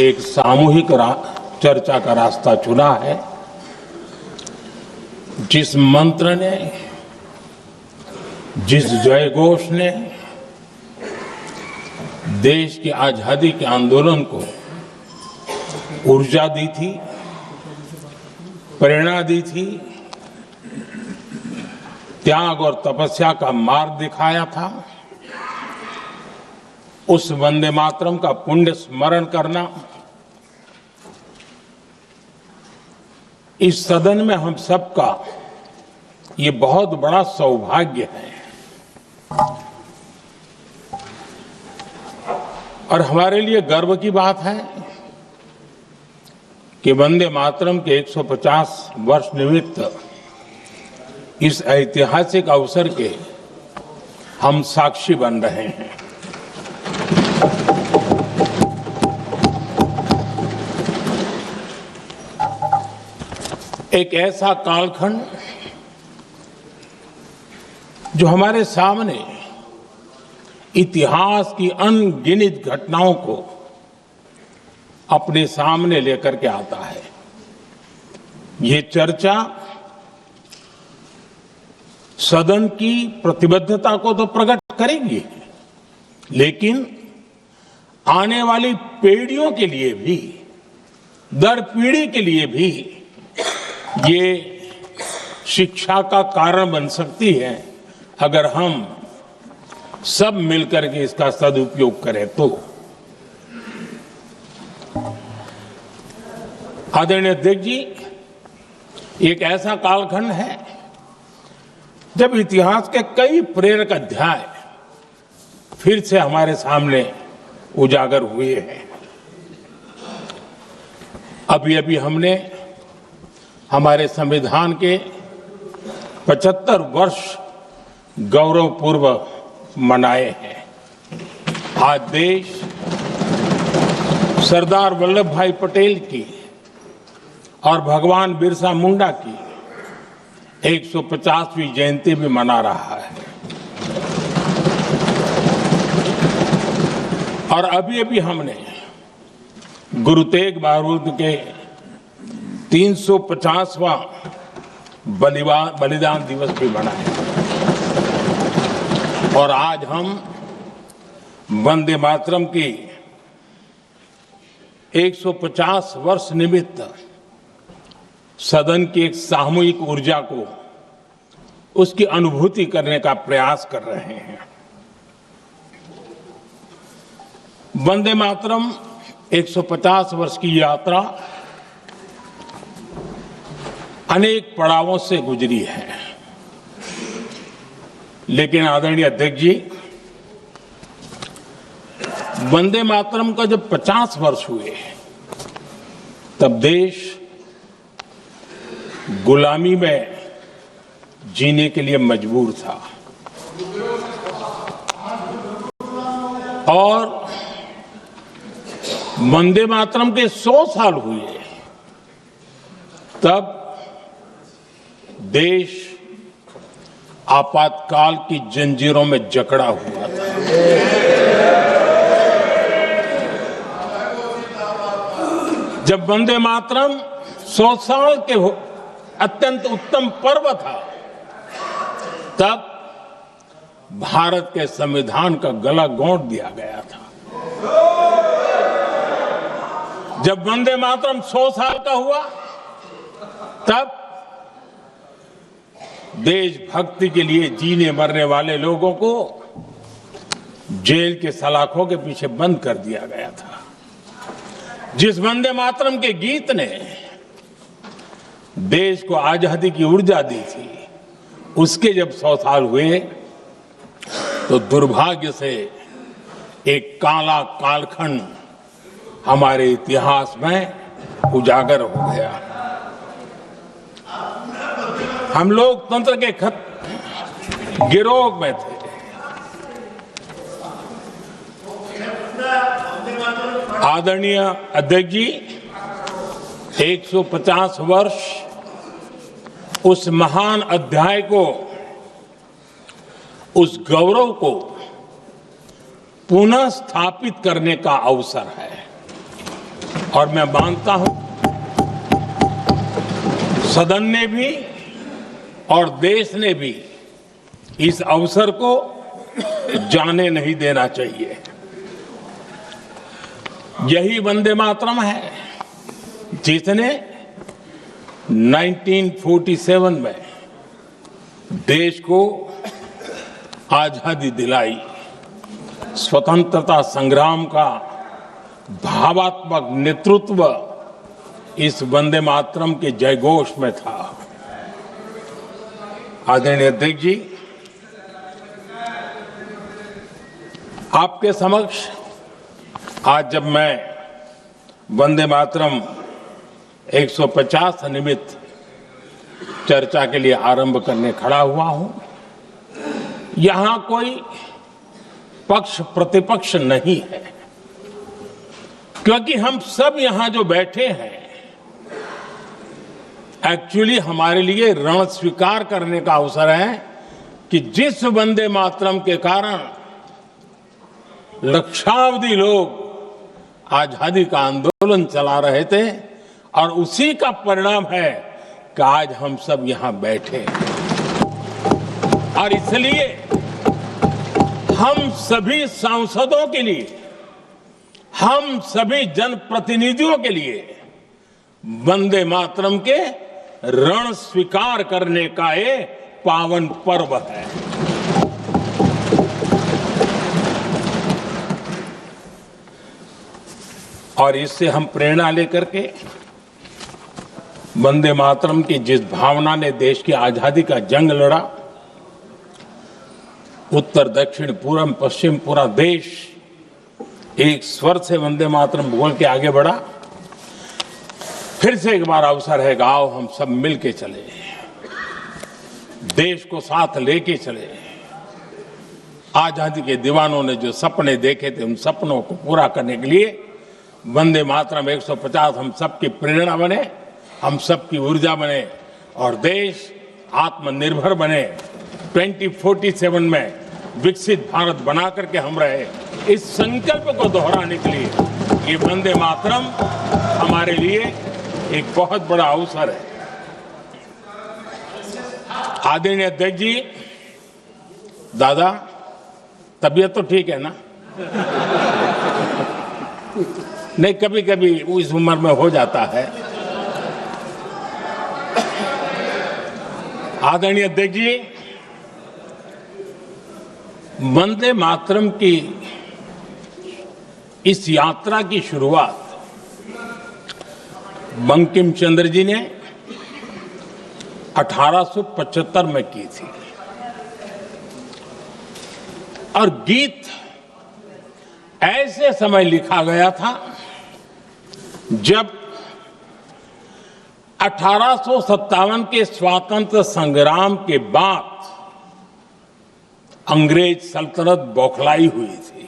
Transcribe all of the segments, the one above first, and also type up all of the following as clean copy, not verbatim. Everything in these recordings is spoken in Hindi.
एक सामूहिक चर्चा का रास्ता चुना है, जिस मंत्र ने, जिस जयघोष ने देश की आजादी के आंदोलन को ऊर्जा दी थी, प्रेरणा दी थी, त्याग और तपस्या का मार्ग दिखाया था, उस वंदे मातरम का पुण्य स्मरण करना इस सदन में हम सबका ये बहुत बड़ा सौभाग्य है। और हमारे लिए गर्व की बात है कि वंदे मातरम के 150 वर्ष निमित्त इस ऐतिहासिक अवसर के हम साक्षी बन रहे हैं। एक ऐसा कालखंड जो हमारे सामने इतिहास की अनगिनत घटनाओं को अपने सामने लेकर के आता है। ये चर्चा सदन की प्रतिबद्धता को तो प्रकट करेगी, लेकिन आने वाली पीढ़ियों के लिए भी, दर पीढ़ी के लिए भी ये शिक्षा का कारण बन सकती है, अगर हम सब मिलकर के इसका सदुपयोग करें तो। आदरणीय अध्यक्ष जी, एक ऐसा कालखंड है जब इतिहास के कई प्रेरक अध्याय फिर से हमारे सामने उजागर हुए हैं। अभी अभी हमने हमारे संविधान के 75 वर्ष गौरवपूर्व मनाए हैं। आज देश सरदार वल्लभ भाई पटेल की और भगवान बिरसा मुंडा की 150वीं जयंती भी मना रहा है। और अभी अभी हमने गुरु तेग बहादुर के 350वां बलिदान दिवस भी मनाया। और आज हम वंदे मातरम की 150 वर्ष निमित्त सदन की एक सामूहिक ऊर्जा को, उसकी अनुभूति करने का प्रयास कर रहे हैं। वंदे मातरम 150 वर्ष की यात्रा अनेक पड़ावों से गुजरी है, लेकिन आदरणीय अध्यक्ष जी, वंदे मातरम का जब 50 वर्ष हुए तब देश गुलामी में जीने के लिए मजबूर था। और वंदे मातरम के 100 साल हुए तब देश आपातकाल की जंजीरों में जकड़ा हुआ था। जब वंदे मातरम 100 साल के अत्यंत उत्तम पर्व था, तब भारत के संविधान का गला घोंट दिया गया था। जब वंदे मातरम 100 साल का हुआ, तब देशभक्ति के लिए जीने मरने वाले लोगों को जेल के सलाखों के पीछे बंद कर दिया गया था। जिस वंदे मातरम के गीत ने देश को आजादी की ऊर्जा दी थी, उसके जब 100 साल हुए तो दुर्भाग्य से एक काला कालखंड हमारे इतिहास में उजागर हो गया। हम लोकतंत्र के गिरोह में थे। आदरणीय अध्यक्ष जी, 150 वर्ष उस महान अध्याय को, उस गौरव को पुनः स्थापित करने का अवसर है। और मैं मानता हूं सदन ने भी और देश ने भी इस अवसर को जाने नहीं देना चाहिए। यही वंदे मातरम है जिसने 1947 में देश को आजादी दिलाई। स्वतंत्रता संग्राम का भावात्मक नेतृत्व इस वंदे मातरम के जयघोष में था। आदरणीय अध्यक्ष जी, आपके समक्ष आज जब मैं वंदे मातरम 150 निमित्त चर्चा के लिए आरंभ करने खड़ा हुआ हूं, यहां कोई पक्ष प्रतिपक्ष नहीं है, क्योंकि हम सब यहां जो बैठे हैं एक्चुअली हमारे लिए रण स्वीकार करने का अवसर है कि जिस वंदे मातरम के कारण लक्षावधि लोग आजादी का आंदोलन चला रहे थे और उसी का परिणाम है कि आज हम सब यहां बैठे। और इसलिए हम सभी सांसदों के लिए, हम सभी जनप्रतिनिधियों के लिए वंदे मातरम के रण स्वीकार करने का ये पावन पर्व है। और इससे हम प्रेरणा लेकर के वंदे मातरम की जिस भावना ने देश की आजादी का जंग लड़ा, उत्तर दक्षिण पूर्व पश्चिम पूरा देश एक स्वर से वंदे मातरम बोल के आगे बढ़ा। फिर से एक बार अवसर है, आओ हम सब मिल के चले, देश को साथ लेके चले। आजादी के दीवानों ने जो सपने देखे थे उन सपनों को पूरा करने के लिए वंदे मातरम 150 हम सबकी प्रेरणा बने, हम सबकी ऊर्जा बने और देश आत्मनिर्भर बने। 2047 में विकसित भारत बना करके हम रहे, इस संकल्प को दोहराने के लिए ये वंदे मातरम हमारे लिए एक बहुत बड़ा अवसर है। आदरणीय अध्यक्ष जी, दादा तबीयत तो ठीक है ना? नहीं, कभी कभी इस उम्र में हो जाता है। आदरणीय अध्यक्ष जी, वंदे मातरम की इस यात्रा की शुरुआत बंकिम चंद्र जी ने 1875 में की थी और गीत ऐसे समय लिखा गया था जब 1857 के स्वातंत्र संग्राम के बाद अंग्रेज सल्तनत बौखलाई हुई थी,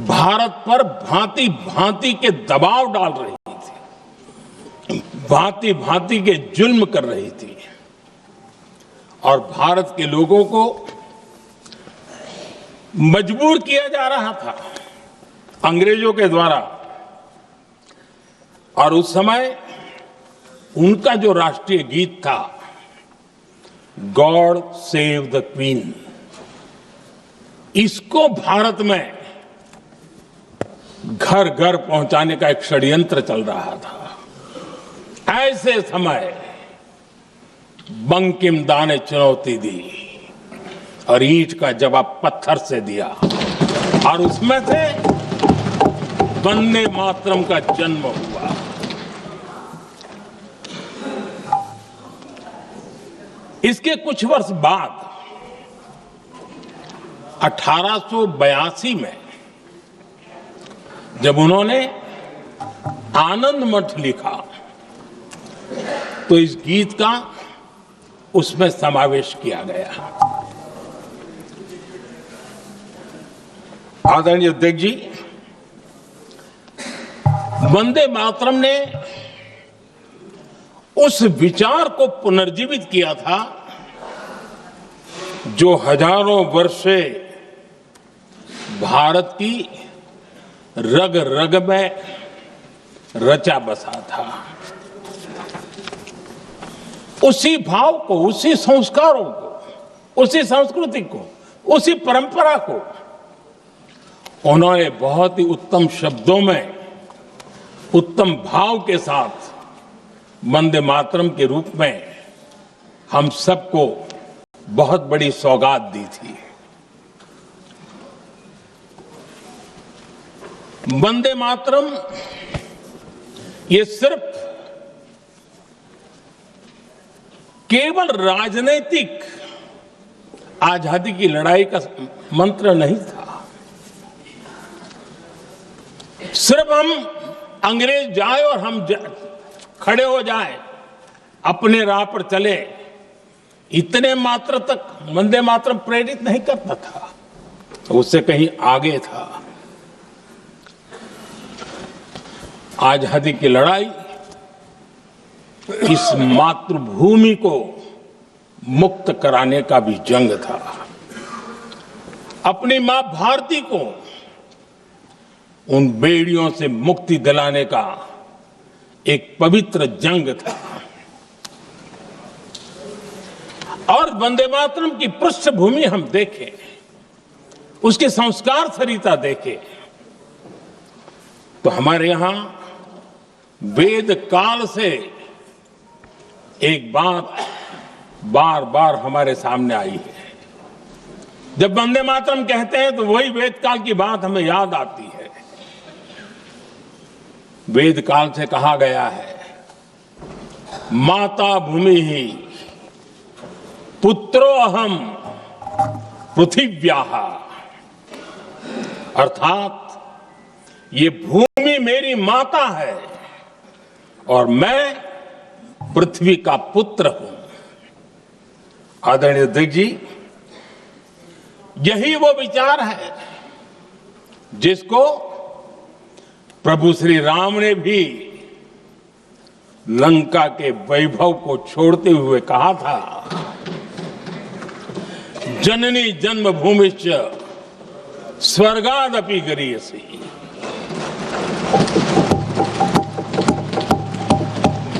भारत पर भांति भांति के दबाव डाल रही थी, भांति भांति के जुल्म कर रही थी और भारत के लोगों को मजबूर किया जा रहा था अंग्रेजों के द्वारा। और उस समय उनका जो राष्ट्रीय गीत था, गॉड सेव द क्वीन, इसको भारत में घर घर पहुंचाने का एक षड्यंत्र चल रहा था। ऐसे समय बंकिम दा ने चुनौती दी और ईंट का जवाब पत्थर से दिया और उसमें से वंदे मातरम का जन्म हुआ। इसके कुछ वर्ष बाद 1882 में जब उन्होंने आनंद मठ लिखा तो इस गीत का उसमें समावेश किया गया। आदरणीय अध्यक्ष जी, वंदे मातरम ने उस विचार को पुनर्जीवित किया था जो हजारों वर्ष से भारत की रग रग में रचा बसा था। उसी भाव को, उसी संस्कारों को, उसी संस्कृति को, उसी परंपरा को उन्होंने बहुत ही उत्तम शब्दों में, उत्तम भाव के साथ वंदे मातरम के रूप में हम सबको बहुत बड़ी सौगात दी थी। वंदे मातरम ये सिर्फ केवल राजनीतिक आजादी की लड़ाई का मंत्र नहीं था। सिर्फ हम अंग्रेज जाए और हम खड़े हो जाए, अपने राह पर चले, इतने मात्र तक वंदे मातरम प्रेरित नहीं करता था, उससे कहीं आगे था। आजादी की लड़ाई इस मातृभूमि को मुक्त कराने का भी जंग था। अपनी मां भारती को उन बेड़ियों से मुक्ति दिलाने का एक पवित्र जंग था। और वंदे मातरम की पृष्ठभूमि हम देखें, उसके संस्कार सरिता देखें, तो हमारे यहां वेद काल से एक बात बार बार हमारे सामने आई है। जब वंदे मातरम कहते हैं तो वही वेद काल की बात हमें याद आती है। वेद काल से कहा गया है, माता भूमि ही पुत्रो अहम पृथिव्याः, अर्थात ये भूमि मेरी माता है और मैं पृथ्वी का पुत्र हूं। आदरणीय अध्यक्ष जी, यही वो विचार है जिसको प्रभु श्री राम ने भी लंका के वैभव को छोड़ते हुए कहा था, जननी जन्मभूमिश्च स्वर्गादपि गरीयसी।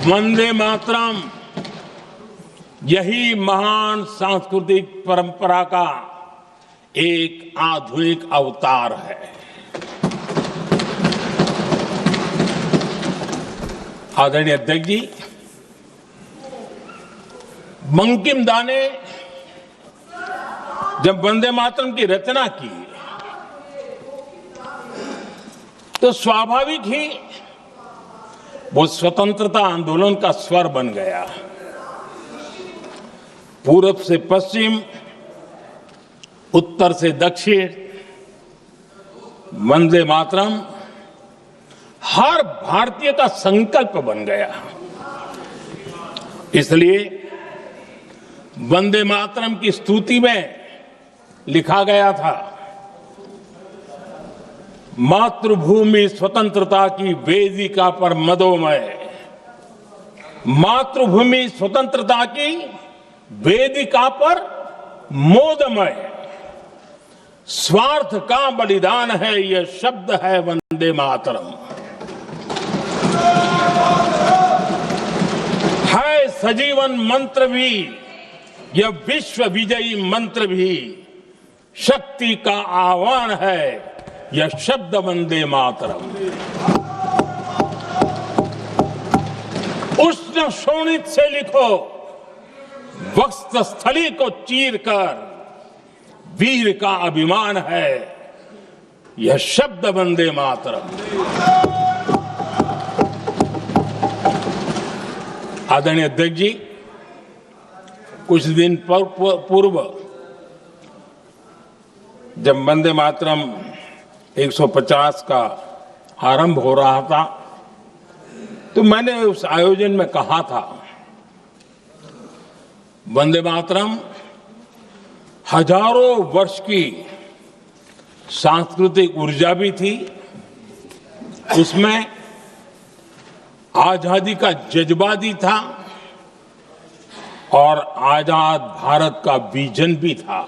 वंदे मातरम यही महान सांस्कृतिक परंपरा का एक आधुनिक अवतार है। आदरणीय अध्यक्ष जी, बंकिम दा ने जब वंदे मातरम की रचना की तो स्वाभाविक ही वो स्वतंत्रता आंदोलन का स्वर बन गया। पूरब से पश्चिम, उत्तर से दक्षिण, वंदे मातरम हर भारतीय का संकल्प बन गया। इसलिए वंदे मातरम की स्तुति में लिखा गया था, मातृभूमि स्वतंत्रता की वेदिका पर मदोमय, मातृभूमि स्वतंत्रता की वेदिका पर मोदमय, स्वार्थ का बलिदान है यह शब्द है वंदे मातरम। है सजीवन मंत्र भी यह विश्व विजयी मंत्र भी, शक्ति का आह्वान है यह शब्द वंदे मातरम। उष्ण शोणित से लिखो, वक्षस्थली को चीरकर, वीर का अभिमान है यह शब्द वंदे मातरम। आदरणीय अध्यक्ष जी, कुछ दिन पूर्व जब वंदे मातरम 150 का आरंभ हो रहा था तो मैंने उस आयोजन में कहा था, वंदे मातरम हजारों वर्ष की सांस्कृतिक ऊर्जा भी थी, उसमें आजादी का जज्बा भी था और आजाद भारत का विजन भी था।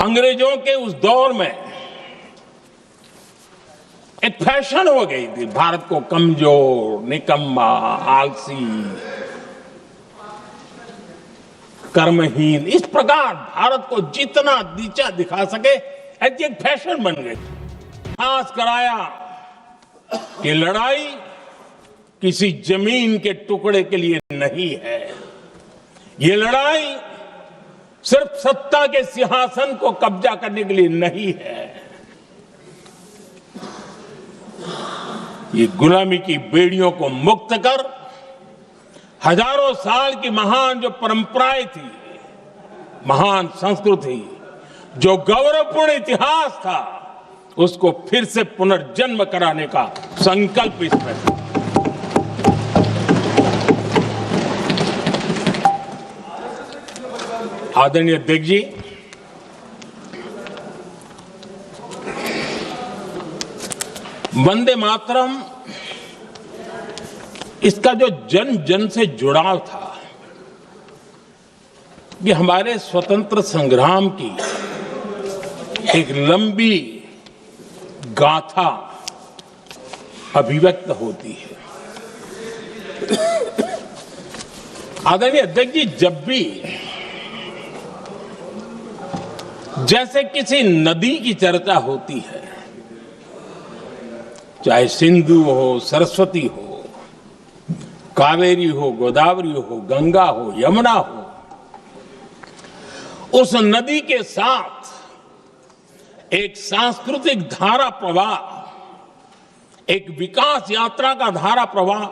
अंग्रेजों के उस दौर में एक फैशन हो गई थी भारत को कमजोर, निकम्मा, आलसी, कर्महीन, इस प्रकार भारत को जितना नीचा दिखा सके ऐसी एक फैशन बन गई। खास कराया कि लड़ाई किसी जमीन के टुकड़े के लिए नहीं है, ये लड़ाई सिर्फ सत्ता के सिंहासन को कब्जा करने के लिए नहीं है, ये गुलामी की बेड़ियों को मुक्त कर हजारों साल की महान जो परंपराएं थी, महान संस्कृति, जो गौरवपूर्ण इतिहास था, उसको फिर से पुनर्जन्म कराने का संकल्प इसमें था। आदरणीय अध्यक्ष जी, वंदे मातरम, इसका जो जन जन से जुड़ाव था, ये हमारे स्वतंत्र संग्राम की एक लंबी गाथा अभिव्यक्त होती है। आदरणीय अध्यक्ष जी, जब भी जैसे किसी नदी की चर्चा होती है, चाहे सिंधु हो, सरस्वती हो, कावेरी हो, गोदावरी हो, गंगा हो, यमुना हो, उस नदी के साथ एक सांस्कृतिक धारा प्रवाह, एक विकास यात्रा का धारा प्रवाह,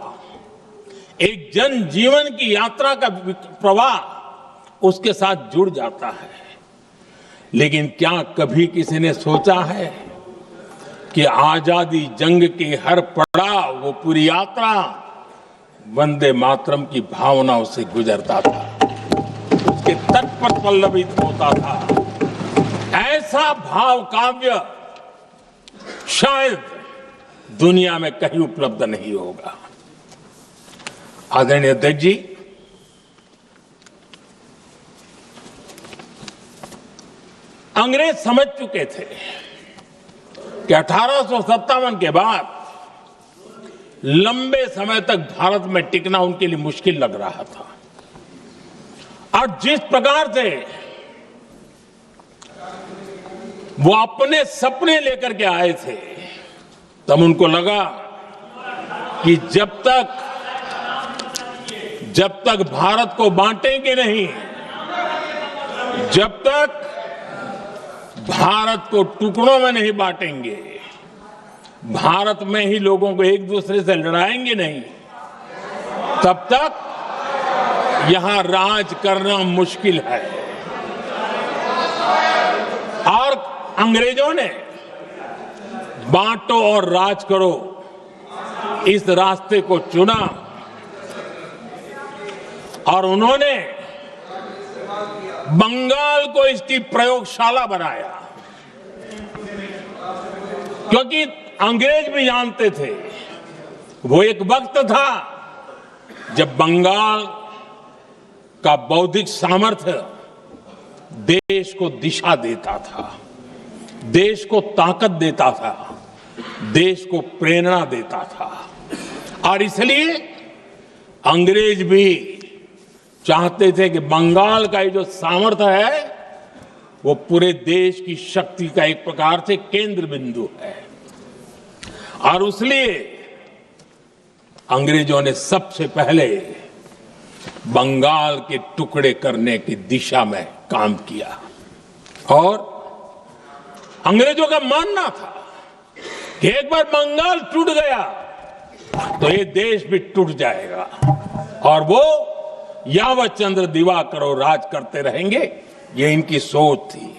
एक जन जीवन की यात्रा का प्रवाह उसके साथ जुड़ जाता है। लेकिन क्या कभी किसी ने सोचा है कि आजादी जंग के हर पड़ाव, वो पूरी यात्रा वंदे मातरम की भावनाओं से गुजरता था, उसके तट पर पल्लवित होता था। ऐसा भाव काव्य शायद दुनिया में कहीं उपलब्ध नहीं होगा। आदरणीय अध्यक्ष जी, अंग्रेज समझ चुके थे कि 1857 के बाद लंबे समय तक भारत में टिकना उनके लिए मुश्किल लग रहा था, और जिस प्रकार से वो अपने सपने लेकर के आए थे, तब उनको लगा कि जब तक भारत को बांटेंगे नहीं, जब तक भारत को टुकड़ों में नहीं बांटेंगे, भारत में ही लोगों को एक दूसरे से लड़ाएंगे नहीं, तब तक यहां राज करना मुश्किल है। और अंग्रेजों ने बांटो और राज करो इस रास्ते को चुना, और उन्होंने बंगाल को इसकी प्रयोगशाला बनाया, क्योंकि अंग्रेज भी जानते थे वो एक वक्त था जब बंगाल का बौद्धिक सामर्थ्य देश को दिशा देता था, देश को ताकत देता था, देश को प्रेरणा देता था, और इसलिए अंग्रेज भी चाहते थे कि बंगाल का ये जो सामर्थ्य है वो पूरे देश की शक्ति का एक प्रकार से केंद्र बिंदु है। और इसलिए अंग्रेजों ने सबसे पहले बंगाल के टुकड़े करने की दिशा में काम किया, और अंग्रेजों का मानना था कि एक बार बंगाल टूट गया तो ये देश भी टूट जाएगा, और वो यावत चंद्र दिवाकरो राज करते रहेंगे, ये इनकी सोच थी।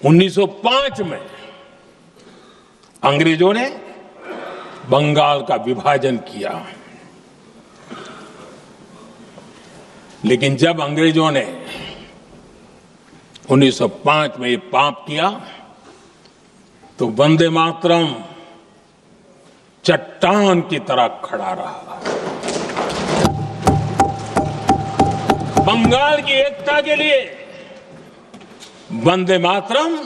1905 में अंग्रेजों ने बंगाल का विभाजन किया, लेकिन जब अंग्रेजों ने 1905 में ये पाप किया तो वंदे मातरम चट्टान की तरह खड़ा रहा। बंगाल की एकता के लिए वंदे मातरम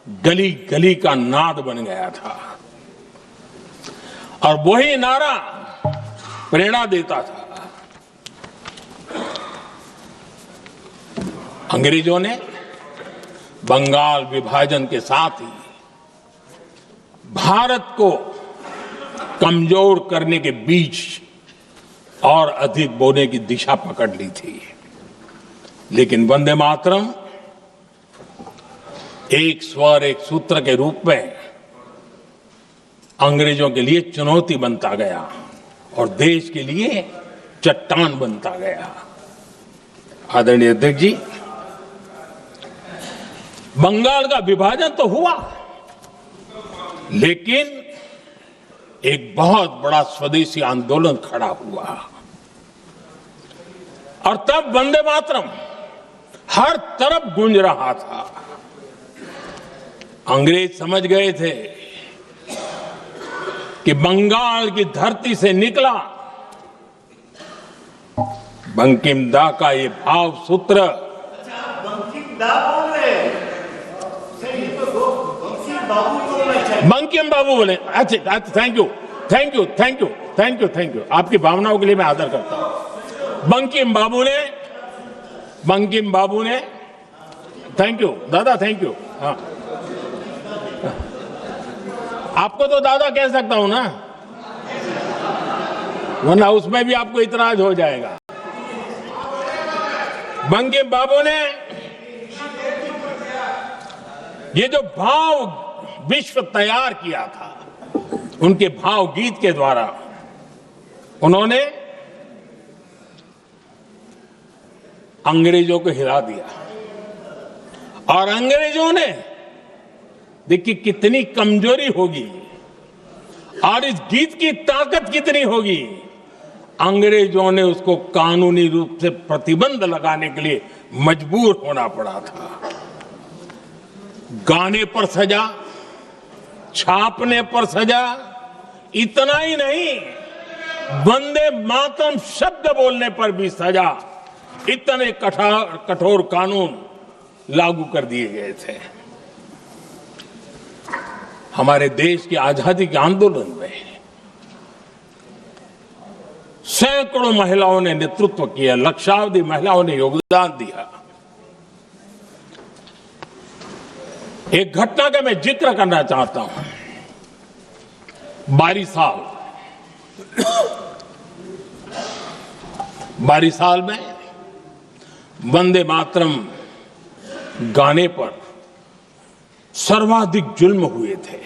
गली गली का नाद बन गया था और वही नारा प्रेरणा देता था। अंग्रेजों ने बंगाल विभाजन के साथ ही भारत को कमजोर करने के बीच और अधिक बोने की दिशा पकड़ ली थी, लेकिन वंदे मातरम एक स्वर एक सूत्र के रूप में अंग्रेजों के लिए चुनौती बनता गया और देश के लिए चट्टान बनता गया। आदरणीय अध्यक्ष जी, बंगाल का विभाजन तो हुआ, लेकिन एक बहुत बड़ा स्वदेशी आंदोलन खड़ा हुआ और तब वंदे मातरम हर तरफ गूंज रहा था। अंग्रेज समझ गए थे कि बंगाल की धरती से निकला बंकिम दा का ये भाव सूत्र। बंकिम बाबू बोले। अच्छा, thank you thank you thank you thank you thank you, आपकी भावनाओं के लिए मैं आदर करता हूं। बंकिम बाबू ने थैंक यू दादा, थैंक यू। हाँ, आपको तो दादा कह सकता हूं ना, वरना उसमें भी आपको इतराज हो जाएगा। बंकिम बाबू ने ये जो भाव विश्व तैयार किया था, उनके भाव गीत के द्वारा उन्होंने अंग्रेजों को हिला दिया और अंग्रेजों ने देखिए कितनी कमजोरी होगी और इस गीत की ताकत कितनी होगी। अंग्रेजों ने उसको कानूनी रूप से प्रतिबंध लगाने के लिए मजबूर होना पड़ा था। गाने पर सजा, छापने पर सजा, इतना ही नहीं, वंदे मातरम शब्द बोलने पर भी सजा। इतने कठोर कानून लागू कर दिए गए थे। हमारे देश की आजादी के आंदोलन में सैकड़ों महिलाओं ने नेतृत्व किया, लक्षावधि महिलाओं ने योगदान दिया। एक घटना का मैं जिक्र करना चाहता हूं। 22 साल में वंदे मातरम गाने पर सर्वाधिक जुल्म हुए थे।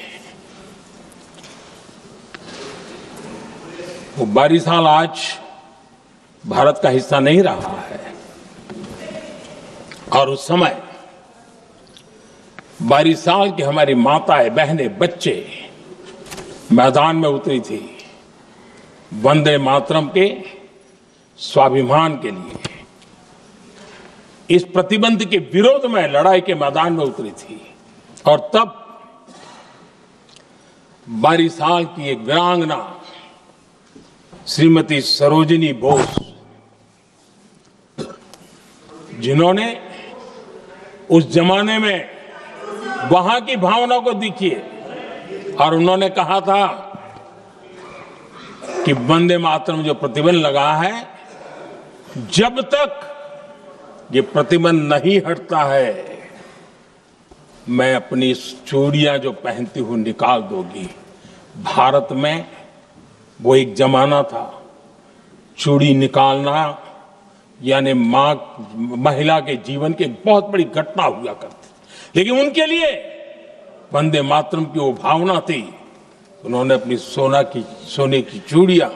वो 22 साल आज भारत का हिस्सा नहीं रहा है और उस समय 22 साल की हमारी माताएं, बहनें, बच्चे मैदान में उतरी थी वंदे मातरम के स्वाभिमान के लिए। इस प्रतिबंध के विरोध में लड़ाई के मैदान में उतरी थी और तब 22 साल की एक वीरांगना श्रीमती सरोजिनी बोस, जिन्होंने उस जमाने में वहां की भावना को देखिए और उन्होंने कहा था कि वंदे मातरम जो प्रतिबंध लगा है, जब तक ये प्रतिबंध नहीं हटता है, मैं अपनी चूड़ियां जो पहनती हूं निकाल दूंगी। भारत में वो एक जमाना था, चूड़ी निकालना यानी महिला के जीवन की एक बहुत बड़ी घटना हुआ करती, लेकिन उनके लिए वंदे मातरम की वो भावना थी। उन्होंने अपनी सोने की चूड़ियां,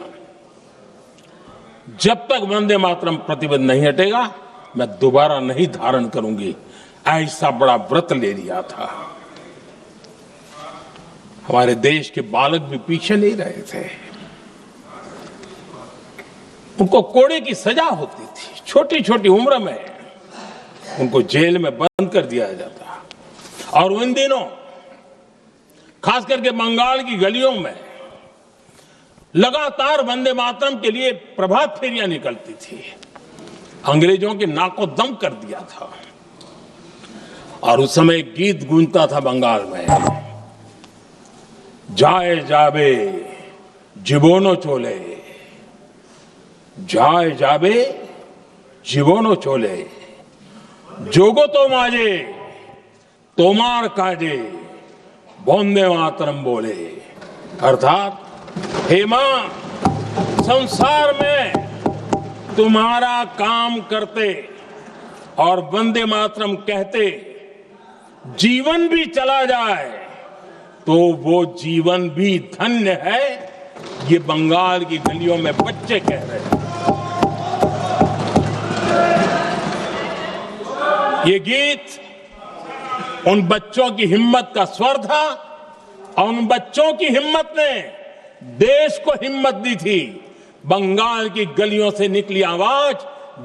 जब तक वंदे मातरम प्रतिबंध नहीं हटेगा मैं दोबारा नहीं धारण करूंगी, ऐसा बड़ा व्रत ले लिया था। हमारे देश के बालक भी पीछे नहीं रहे थे। उनको कोड़े की सजा होती थी, छोटी छोटी उम्र में उनको जेल में बंद कर दिया जाता। और उन दिनों खास करके बंगाल की गलियों में लगातार वंदे मातरम के लिए प्रभात फेरियां निकलती थी। अंग्रेजों के नाको दम कर दिया था और उस समय गीत गूंजता था बंगाल में, जाए जाबे जीवनो चोले, जाए जाबे जीवनो चोले, जोगो तो माजे तोमार काजे वंदे मातरम बोले। अर्थात हे मां, संसार में तुम्हारा काम करते और वंदे मातरम कहते जीवन भी चला जाए तो वो जीवन भी धन्य है। ये बंगाल की गलियों में बच्चे कह रहे हैं। ये गीत उन बच्चों की हिम्मत का स्वर था और उन बच्चों की हिम्मत ने देश को हिम्मत दी थी। बंगाल की गलियों से निकली आवाज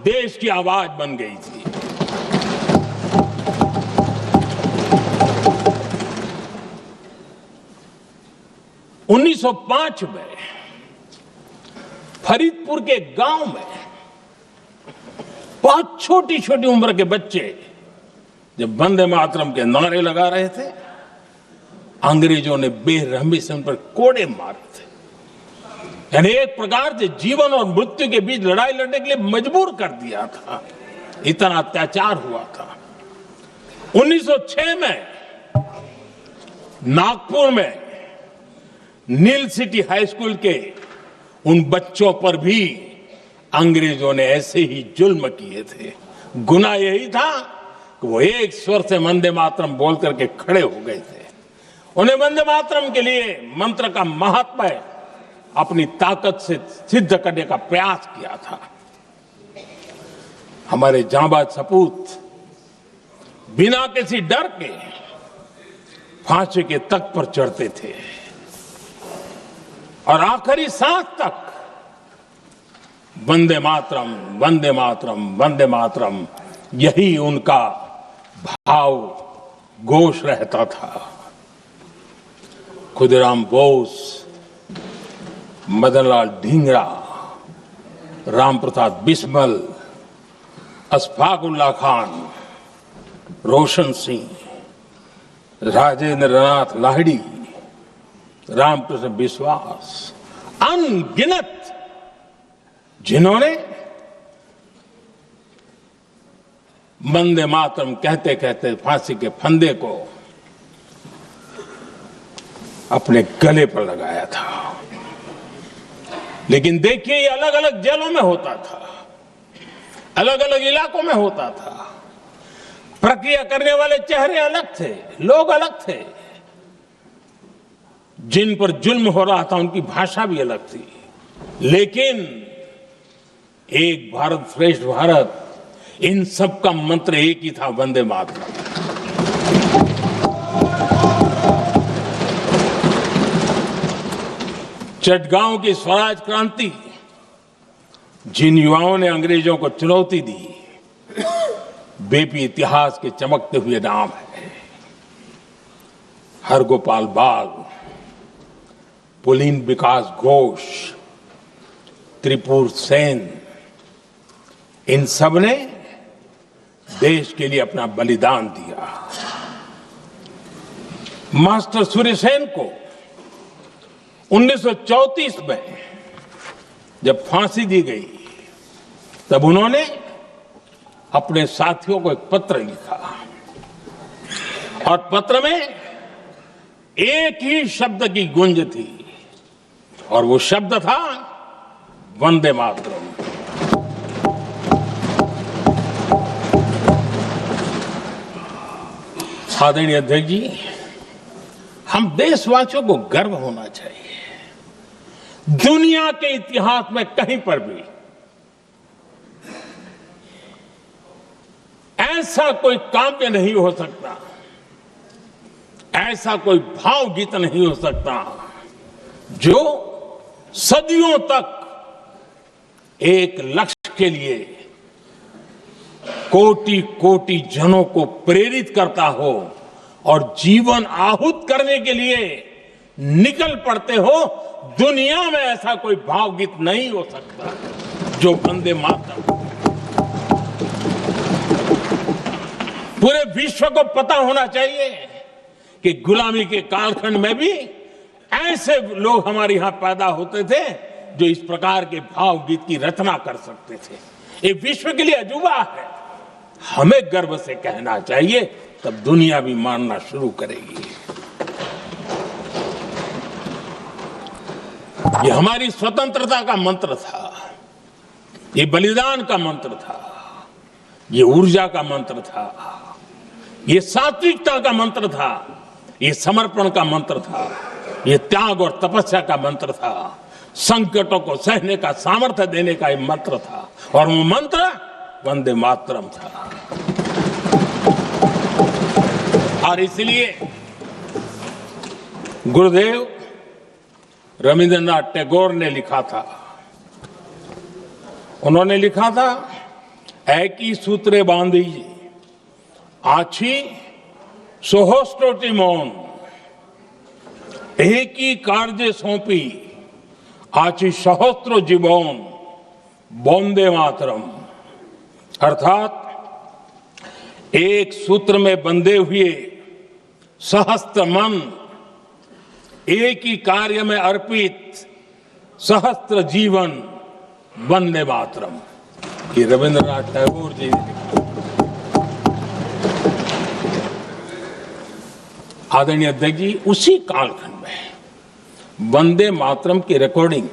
देश की आवाज बन गई थी। उन्नीस 1905 में फरीदपुर के गांव में बहुत छोटी छोटी उम्र के बच्चे जब वंदे मातरम के नारे लगा रहे थे, अंग्रेजों ने बेरहमी से उन पर कोड़े मारे थे। यानी एक प्रकार से जीवन और मृत्यु के बीच लड़ाई लड़ने के लिए मजबूर कर दिया था। इतना अत्याचार हुआ था। 1906 में नागपुर में नील सिटी हाई स्कूल के उन बच्चों पर भी अंग्रेजों ने ऐसे ही जुल्म किए थे। गुनाह यही था कि वो एक स्वर से वंदे मातरम बोल करके खड़े हो गए थे। उन्हें वंदे मातरम के लिए मंत्र का महात्म्य अपनी ताकत से सिद्ध करने का प्रयास किया था। हमारे जांबाज सपूत बिना किसी डर के फांसी के तख्त पर चढ़ते थे और आखिरी सांस तक वंदे मातरम, वंदे मातरम, वंदे मातरम, यही उनका भाव घोष रहता था। खुदीराम बोस, मदनलाल ढींगरा, राम प्रसाद बिस्मल, अशफाकुल्ला खान, रोशन सिंह, राजेंद्र नाथ लाहिड़ी, रामकृष्ण विश्वास, अनगिनत जिन्होंने वंदे मातरम कहते कहते फांसी के फंदे को अपने गले पर लगाया था। लेकिन देखिए, ये अलग अलग जेलों में होता था, अलग अलग इलाकों में होता था। प्रक्रिया करने वाले चेहरे अलग थे, लोग अलग थे। जिन पर जुल्म हो रहा था उनकी भाषा भी अलग थी। लेकिन एक भारत श्रेष्ठ भारत, इन सब का मंत्र एक ही था, वंदे मातरम। चटगांव की स्वराज क्रांति, जिन युवाओं ने अंग्रेजों को चुनौती दी, वे भी इतिहास के चमकते हुए नाम है। हरगोपाल बाग, पुलिन विकास घोष, त्रिपुर सेन, इन सब ने देश के लिए अपना बलिदान दिया। मास्टर सूर्यसेन को 1934 में जब फांसी दी गई, तब उन्होंने अपने साथियों को एक पत्र लिखा और पत्र में एक ही शब्द की गूंज थी और वो शब्द था वंदे मातरम। आदरणीय अध्यक्ष जी, हम देशवासियों को गर्व होना चाहिए। दुनिया के इतिहास में कहीं पर भी ऐसा कोई काव्य नहीं हो सकता, ऐसा कोई भावगीत नहीं हो सकता जो सदियों तक एक लक्ष्य के लिए कोटि कोटि जनों को प्रेरित करता हो और जीवन आहूत करने के लिए निकल पड़ते हो। दुनिया में ऐसा कोई भावगीत नहीं हो सकता जो वंदे मातरम। पूरे विश्व को पता होना चाहिए कि गुलामी के कालखंड में भी ऐसे लोग हमारे यहां पैदा होते थे जो इस प्रकार के भावगीत की रचना कर सकते थे। ये विश्व के लिए अजूबा है, हमें गर्व से कहना चाहिए, तब दुनिया भी मानना शुरू करेगी। ये हमारी स्वतंत्रता का मंत्र था, ये बलिदान का मंत्र था, ये ऊर्जा का मंत्र था, ये सात्विकता का मंत्र था, ये समर्पण का मंत्र था, ये त्याग और तपस्या का मंत्र था, संकटों को सहने का सामर्थ्य देने का ये मंत्र था, और वो मंत्र वंदे मातरम था। और इसलिए गुरुदेव रविंद्रनाथ टैगोर ने लिखा था, उन्होंने लिखा था, एकी सूत्रे बांधी आछी सोहोस्टोटी मौन, एक ही कार्य सौंपी आची सहस्त्र जीवन वंदे मातरम। अर्थात एक सूत्र में बंधे हुए सहस्त्र मन, एक ही कार्य में अर्पित सहस्त्र जीवन वंदे मातरम। ये रविंद्रनाथ टैगोर जी ने लिखा। आदरणीय अध्यक्ष जी, उसी कालखंड में वंदे मातरम की रिकॉर्डिंग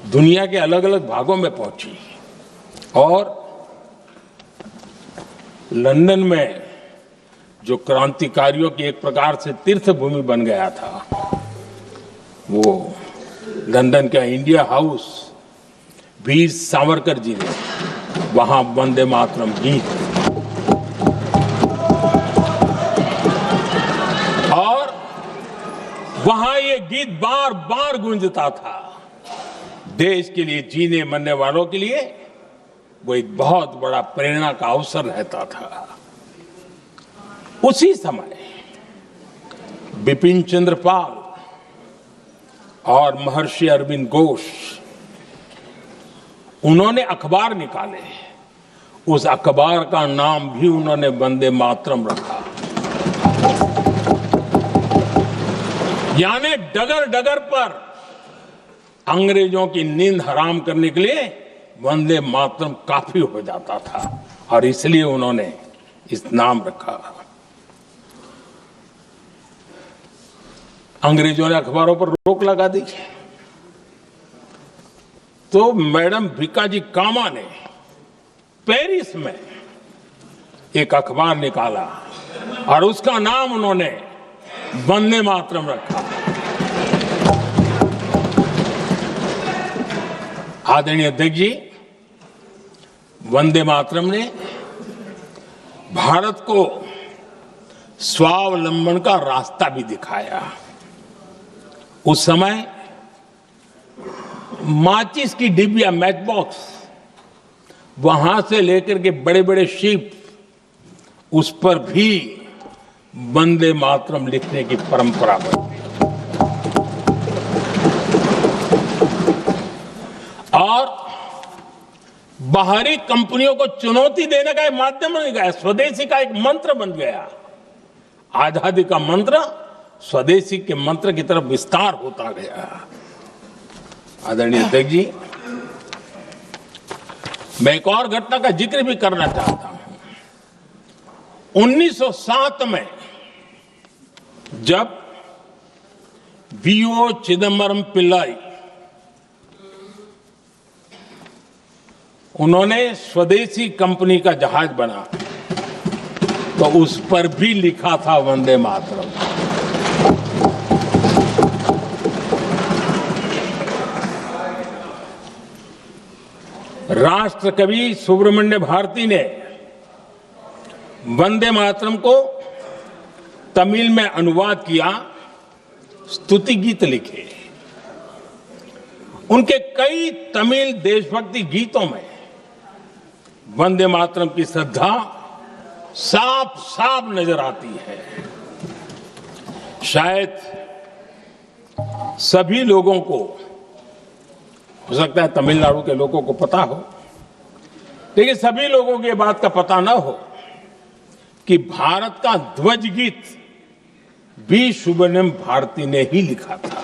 दुनिया के अलग अलग भागों में पहुंची और लंदन में जो क्रांतिकारियों की एक प्रकार से तीर्थ भूमि बन गया था, वो लंदन का इंडिया हाउस, वीर सावरकर जी ने वहां वंदे मातरम गीत, और वहां ये गीत बार बार गूंजता था। देश के लिए जीने मरने वालों के लिए वो एक बहुत बड़ा प्रेरणा का अवसर रहता था। उसी समय बिपिन चंद्र पाल और महर्षि अरविंद घोष, उन्होंने अखबार निकाले, उस अखबार का नाम भी उन्होंने वंदे मातरम रखा। यानी डगर डगर पर अंग्रेजों की नींद हराम करने के लिए वंदे मातरम काफी हो जाता था, और इसलिए उन्होंने इस नाम रखा। अंग्रेजों ने अखबारों पर रोक लगा दी, तो मैडम भिकाजी कामा ने पेरिस में एक अखबार निकाला और उसका नाम उन्होंने वंदे मातरम रखा। आदरणीय अध्यक्ष जी, वंदे मातरम ने भारत को स्वावलंबन का रास्ता भी दिखाया। उस समय माचिस की डिबिया, मैच बॉक्स, वहां से लेकर के बड़े बड़े शिप, उस पर भी वंदे मातरम लिखने की परंपरा बनी और बाहरी कंपनियों को चुनौती देने का एक माध्यम बन गया, स्वदेशी का एक मंत्र बन गया। आजादी का मंत्र स्वदेशी के मंत्र की तरफ विस्तार होता गया। आदरणीय अध्यक्ष जी, मैं एक और घटना का जिक्र भी करना चाहता हूं। 1907 में जब वीओ चिदम्बरम पिल्लाई, उन्होंने स्वदेशी कंपनी का जहाज बना, तो उस पर भी लिखा था वंदे मातरम। राष्ट्र कवि सुब्रमण्य भारती ने वंदे मातरम को तमिल में अनुवाद किया, स्तुति गीत लिखे। उनके कई तमिल देशभक्ति गीतों में वंदे मातरम की श्रद्धा साफ साफ नजर आती है। शायद सभी लोगों को, हो सकता है तमिलनाडु के लोगों को पता हो, लेकिन सभी लोगों को ये बात का पता ना हो कि भारत का ध्वज गीत बी सुब्रमण्यम भारती ने ही लिखा था।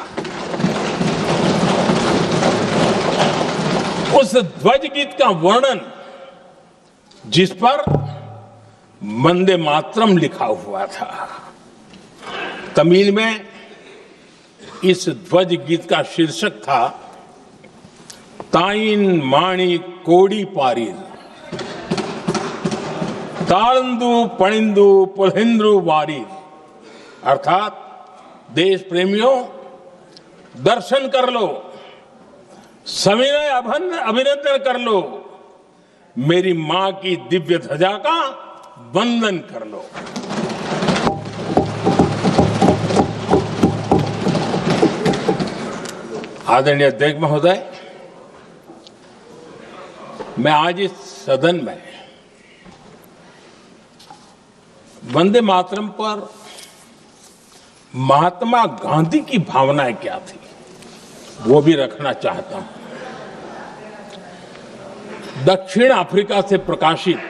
उस ध्वज गीत का वर्णन जिस पर वंदे मातरम लिखा हुआ था, तमिल में इस ध्वज गीत का शीर्षक था ताइन माणी कोडी पारीर, तालंदु पणिंदु पुलहिंद्रु वारीर, अर्थात देश प्रेमियों दर्शन कर लो, सविनय अभिनंदन कर लो, मेरी मां की दिव्य ध्वजा का वंदन कर लो। आदरणीय अध्यक्ष महोदय, मैं आज इस सदन में वंदे मातरम पर महात्मा गांधी की भावनाएं क्या थी वो भी रखना चाहता हूं। दक्षिण अफ्रीका से प्रकाशित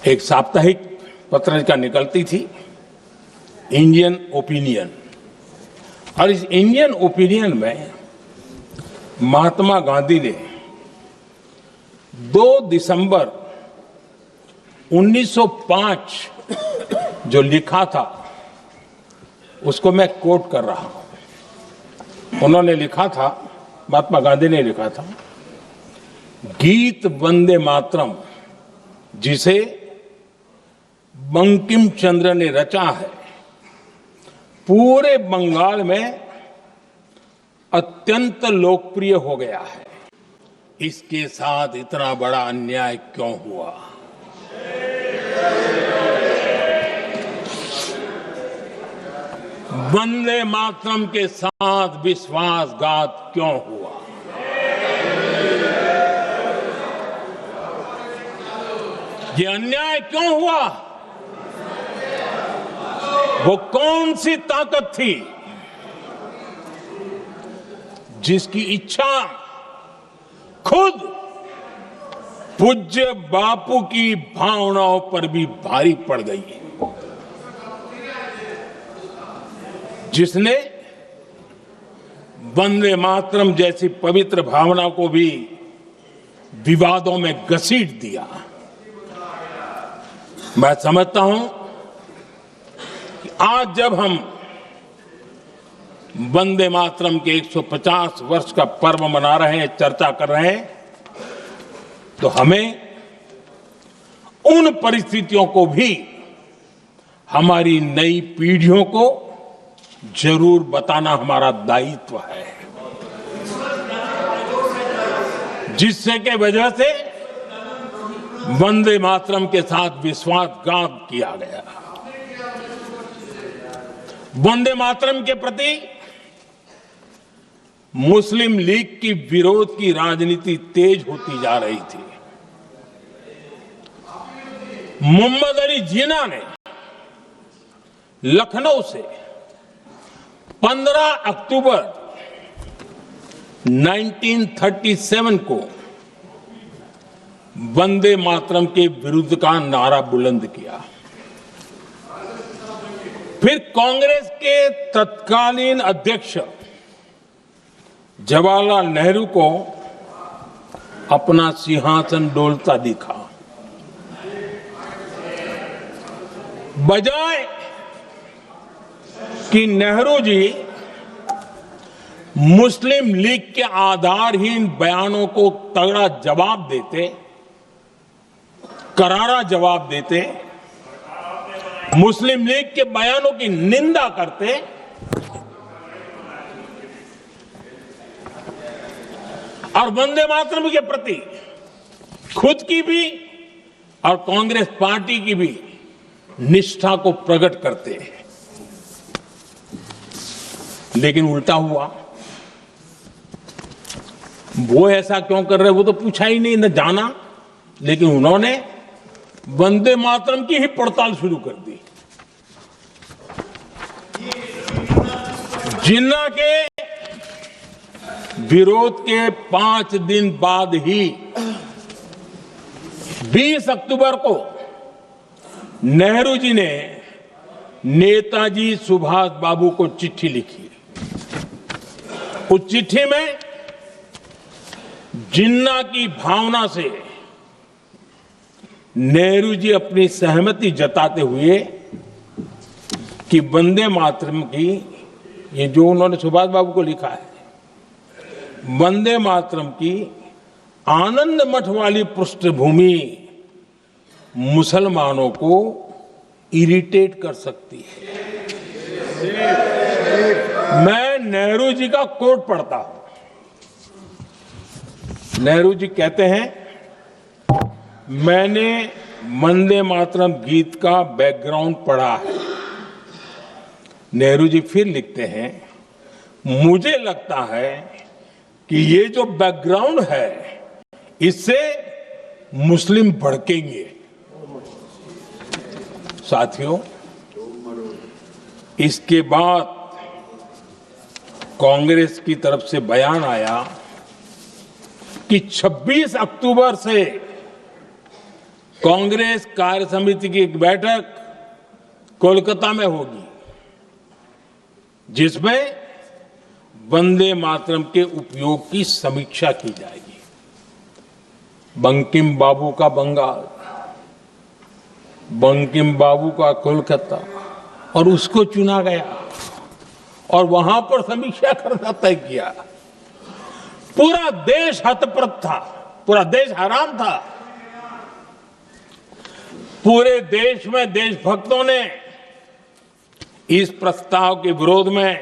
एक साप्ताहिक पत्रिका निकलती थी, इंडियन ओपिनियन, और इस इंडियन ओपिनियन में महात्मा गांधी ने 2 दिसंबर 1905 जो लिखा था उसको मैं कोट कर रहा हूं। उन्होंने लिखा था, महात्मा गांधी ने लिखा था, गीत वंदे मातरम जिसे बंकिम चंद्र ने रचा है पूरे बंगाल में अत्यंत लोकप्रिय हो गया है। इसके साथ इतना बड़ा अन्याय क्यों हुआ? वंदे मातरम के साथ विश्वासघात क्यों हुआ? ये अन्याय क्यों हुआ? वो कौन सी ताकत थी जिसकी इच्छा खुद पूज्य बापू की भावनाओं पर भी भारी पड़ गई, जिसने वंदे मातरम जैसी पवित्र भावना को भी विवादों में घसीट दिया। मैं समझता हूं कि आज जब हम वंदे मातरम के 150 वर्ष का पर्व मना रहे हैं, चर्चा कर रहे हैं, तो हमें उन परिस्थितियों को भी हमारी नई पीढ़ियों को जरूर बताना हमारा दायित्व है, जिससे के वजह से वंदे मातरम के साथ विश्वासघात किया गया। वंदे मातरम के प्रति मुस्लिम लीग की विरोध की राजनीति तेज होती जा रही थी। मोहम्मद अली जिन्ना ने लखनऊ से 15 अक्टूबर 1937 को वंदे मातरम के विरुद्ध का नारा बुलंद किया। फिर कांग्रेस के तत्कालीन अध्यक्ष जवाहरलाल नेहरू को अपना सिंहासन डोलता दिखा। बजाय कि नेहरू जी मुस्लिम लीग के आधारहीन बयानों को तगड़ा जवाब देते, करारा जवाब देते, मुस्लिम लीग के बयानों की निंदा करते, और वंदे मातरम के प्रति खुद की भी और कांग्रेस पार्टी की भी निष्ठा को प्रकट करते हैं। लेकिन उल्टा हुआ। वो ऐसा क्यों कर रहे वो तो पूछा ही नहीं, न जाना, लेकिन उन्होंने वंदे मातरम की ही पड़ताल शुरू कर दी। जिन्ना के विरोध के 5 दिन बाद ही 20 अक्टूबर को नेहरू जी ने नेताजी सुभाष बाबू को चिट्ठी लिखी। उस चिट्ठी में जिन्ना की भावना से नेहरू जी अपनी सहमति जताते हुए कि वंदे मातरम की, ये जो उन्होंने सुभाष बाबू को लिखा है, वंदे मातरम की आनंद मठ वाली पृष्ठभूमि मुसलमानों को इरिटेट कर सकती है। मैं नेहरू जी का कोट पढ़ता हूं। नेहरू जी कहते हैं, मैंने वंदे मातरम गीत का बैकग्राउंड पढ़ा है। नेहरू जी फिर लिखते हैं, मुझे लगता है कि ये जो बैकग्राउंड है इससे मुस्लिम भड़केंगे। साथियों, इसके बाद कांग्रेस की तरफ से बयान आया कि 26 अक्टूबर से कांग्रेस कार्य समिति की एक बैठक कोलकाता में होगी, जिसमें वंदे मातरम के उपयोग की समीक्षा की जाएगी। बंकिम बाबू का बंगाल, बंकिम बाबू का कोलकाता, और उसको चुना गया और वहां पर समीक्षा करना तय किया। पूरा देश हतप्रभ था, पूरा देश हैरान था। पूरे देश में देशभक्तों ने इस प्रस्ताव के विरोध में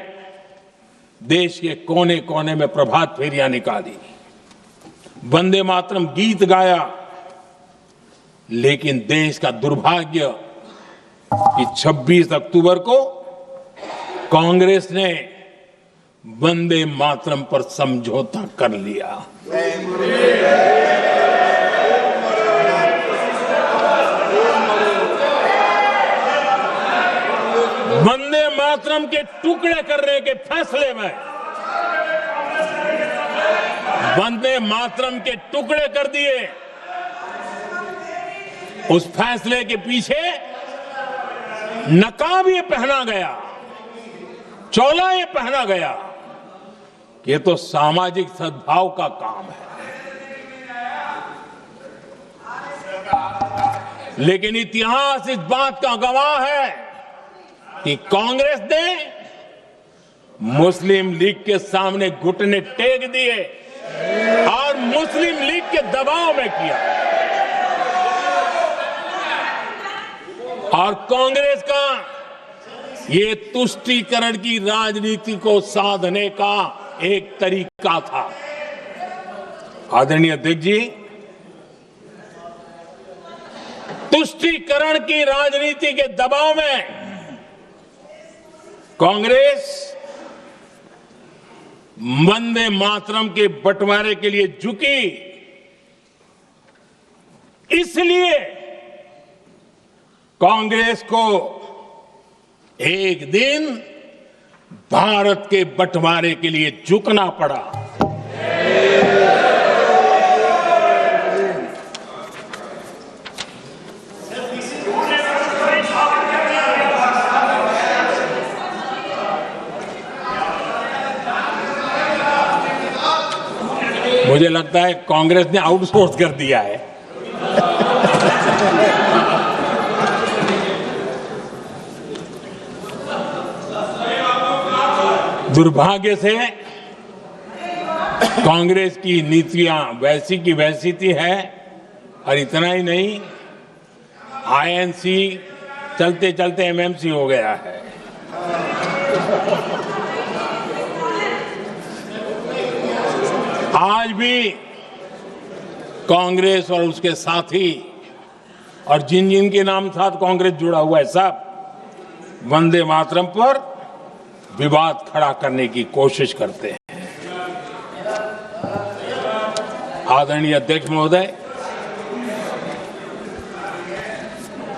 देश के कोने कोने में प्रभात फेरियां निकाली, वंदे मातरम गीत गाया। लेकिन देश का दुर्भाग्य कि 26 अक्टूबर को कांग्रेस ने वंदे मातरम पर समझौता कर लिया। वंदे मातरम के टुकड़े करने के फैसले में, वंदे मातरम के टुकड़े कर दिए। उस फैसले के पीछे नकाब ये पहना गया, चोला ये पहना गया कि ये तो सामाजिक सद्भाव का काम है। लेकिन इतिहास इस बात का गवाह है कि कांग्रेस ने मुस्लिम लीग के सामने घुटने टेक दिए और मुस्लिम लीग के दबाव में किया। और कांग्रेस का ये तुष्टीकरण की राजनीति को साधने का एक तरीका था। आदरणीय अध्यक्ष जी, तुष्टीकरण की राजनीति के दबाव में कांग्रेस वंदे मातरम के बंटवारे के लिए झुकी। इसलिए कांग्रेस को एक दिन भारत के बंटवारे के लिए झुकना पड़ा। मुझे लगता है कांग्रेस ने आउटसोर्स कर दिया है। दुर्भाग्य से कांग्रेस की नीतियां वैसी की वैसी थी है, और इतना ही नहीं, आईएनसी चलते चलते एमएमसी हो गया है। आज भी कांग्रेस और उसके साथी और जिन जिन के नाम साथ कांग्रेस जुड़ा हुआ है, सब वंदे मातरम पर विवाद खड़ा करने की कोशिश करते हैं। आदरणीय अध्यक्ष महोदय,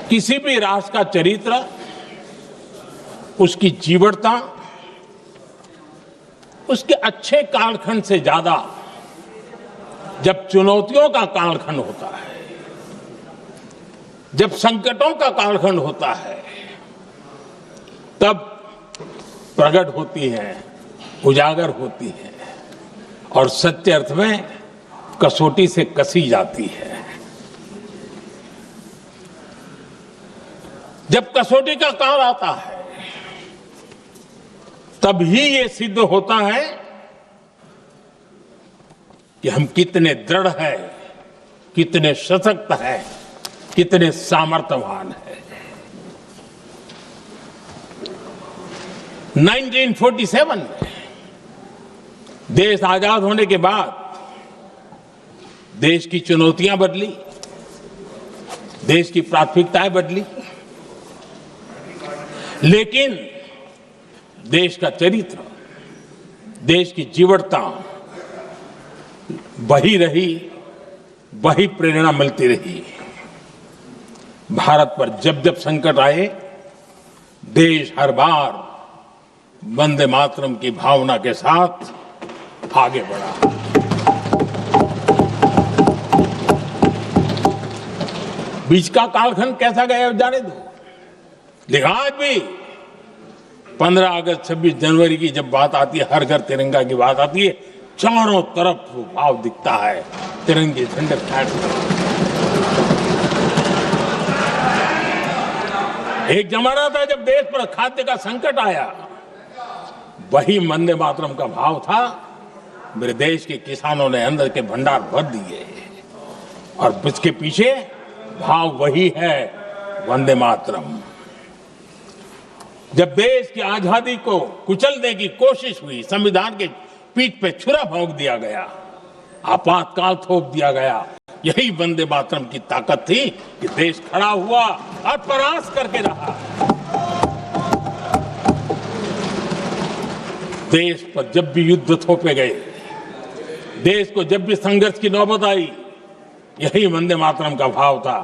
किसी भी राष्ट्र का चरित्र, उसकी जीवटता, उसके अच्छे कालखंड से ज्यादा जब चुनौतियों का कालखंड होता है, जब संकटों का कालखंड होता है तब प्रकट होती है, उजागर होती है और सच्चे अर्थ में कसौटी से कसी जाती है। जब कसौटी का काल आता है तब ही ये सिद्ध होता है कि हम कितने दृढ़ हैं, कितने सशक्त हैं, कितने सामर्थ्यवान हैं। 1947 में देश आजाद होने के बाद देश की चुनौतियां बदली, देश की प्राथमिकताएं बदली, लेकिन देश का चरित्र, देश की जीवटता वही रही, वही प्रेरणा मिलती रही। भारत पर जब जब संकट आए, देश हर बार वंदे मातरम की भावना के साथ आगे बढ़ा। बीच का कालखंड कैसा गया जाने दो, लेकिन आज भी 15 अगस्त 26 जनवरी की जब बात आती है, हर घर तिरंगा की बात आती है, चारों तरफ भाव दिखता है, तिरंगे झंडे फहरते। एक जमाना था जब देश पर खाद्य का संकट आया, वही वंदे मातरम का भाव था। मेरे देश के किसानों ने अंदर के भंडार भर दिए और इसके पीछे भाव वही है, वंदे मातरम। जब देश की आजादी को कुचलने की कोशिश हुई, संविधान के पीठ पे छुरा भोंक दिया गया, आपातकाल थोप दिया गया, यही वंदे मातरम की ताकत थी कि देश खड़ा हुआ और परास्त करके रहा। देश पर जब भी युद्ध थोपे गए, देश को जब भी संघर्ष की नौबत आई, यही वंदे मातरम का भाव था।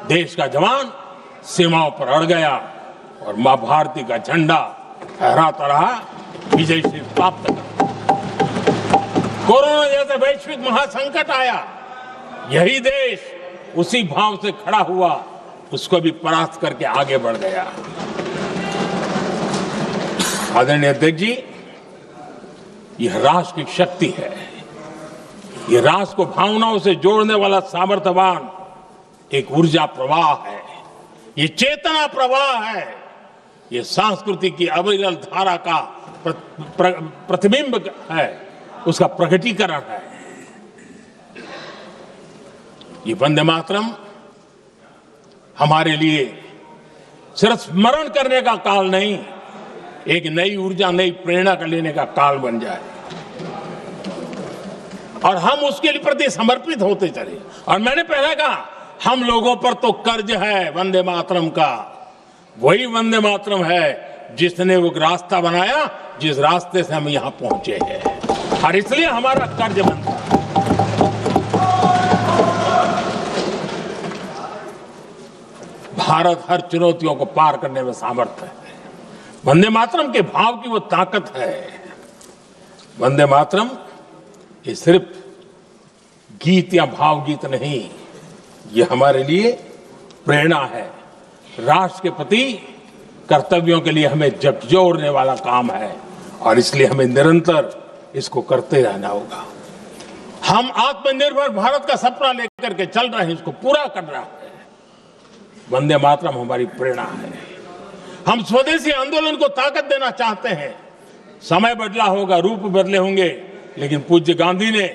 देश का जवान सीमाओं पर अड़ गया और मां भारती का झंडा फहराता रहा, विजय श्री प्राप्त कर। कोरोना जैसे वैश्विक महासंकट आया, यही देश उसी भाव से खड़ा हुआ, उसको भी परास्त करके आगे बढ़ गया। आदरणीय अध्यक्ष जी, यह राष्ट्र की शक्ति है, यह राष्ट्र को भावनाओं से जोड़ने वाला सामर्थ्यवान एक ऊर्जा प्रवाह है, ये चेतना प्रवाह है, ये संस्कृति की अविरल धारा का प्रतिबिंब है, उसका प्रकटीकरण है। ये वंदे मातरम हमारे लिए सिर्फ स्मरण करने का काल नहीं, एक नई ऊर्जा, नई प्रेरणा का लेने का काल बन जाए और हम उसके लिए प्रति समर्पित होते चले। और मैंने पहले कहा, हम लोगों पर तो कर्ज है वंदे मातरम का। वही वंदे मातरम है जिसने वो रास्ता बनाया, जिस रास्ते से हम यहां पहुंचे हैं, और इसलिए हमारा कर्ज बनता है। भारत हर चुनौतियों को पार करने में सामर्थ्य है। वंदे मातरम के भाव की वो ताकत है। वंदे मातरम ये सिर्फ गीत या भावगीत नहीं, ये हमारे लिए प्रेरणा है। राष्ट्र के प्रति कर्तव्यों के लिए हमें झकझोरने वाला काम है और इसलिए हमें निरंतर इसको करते रहना होगा। हम आत्मनिर्भर भारत का सपना लेकर के चल रहे हैं, इसको पूरा कर रहे हैं। वंदे मातरम हमारी प्रेरणा है। हम स्वदेशी आंदोलन को ताकत देना चाहते हैं। समय बदला होगा, रूप बदले होंगे, लेकिन पूज्य गांधी ने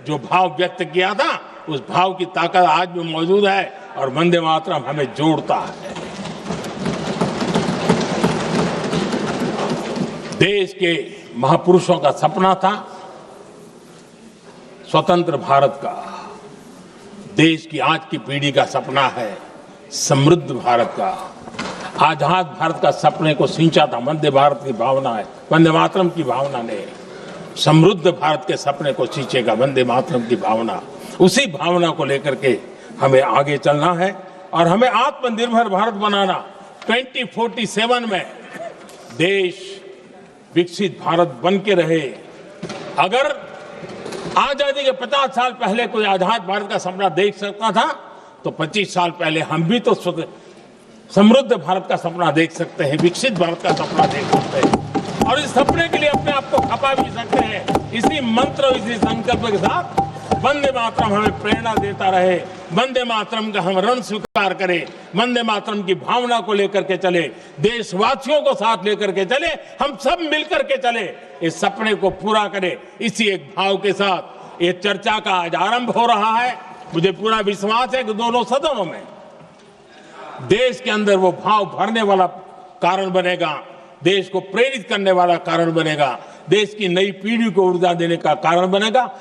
जो भाव व्यक्त किया था, उस भाव की ताकत आज भी मौजूद है और वंदे मातरम हमें जोड़ता है। देश के महापुरुषों का सपना था स्वतंत्र भारत का। देश की आज की पीढ़ी का सपना है समृद्ध भारत का। आजाद भारत का सपने को सिंचा था वंदे भारत की भावना है, वंदे मातरम की भावना ने। समृद्ध भारत के सपने को सिंचेगा वंदे मातरम की भावना। उसी भावना को लेकर के हमें आगे चलना है और हमें आत्मनिर्भर भारत बनाना। 2047 में देश विकसित भारत बन के रहे। अगर आजादी के 50 साल पहले कोई आजाद भारत का सपना देख सकता था, तो 25 साल पहले हम भी तो समृद्ध भारत का सपना देख सकते हैं, विकसित भारत का सपना देख सकते हैं और इस सपने के लिए अपने आप को खपा भी सकते हैं। इसी मंत्र, इसी संकल्प के साथ वंदे मातरम हमें प्रेरणा देता रहे, वंदे मातरम का हम रण स्वीकार करें, वंदे मातरम की भावना को लेकर के चले, देशवासियों को साथ लेकर के चले, हम सब मिलकर के चले, इस सपने को पूरा करें। इसी एक भाव के साथ ये चर्चा का आज आरंभ हो रहा है। मुझे पूरा विश्वास है कि दोनों सदनों में देश के अंदर वो भाव भरने वाला कारण बनेगा, देश को प्रेरित करने वाला कारण बनेगा, देश की नई पीढ़ी को ऊर्जा देने का कारण बनेगा।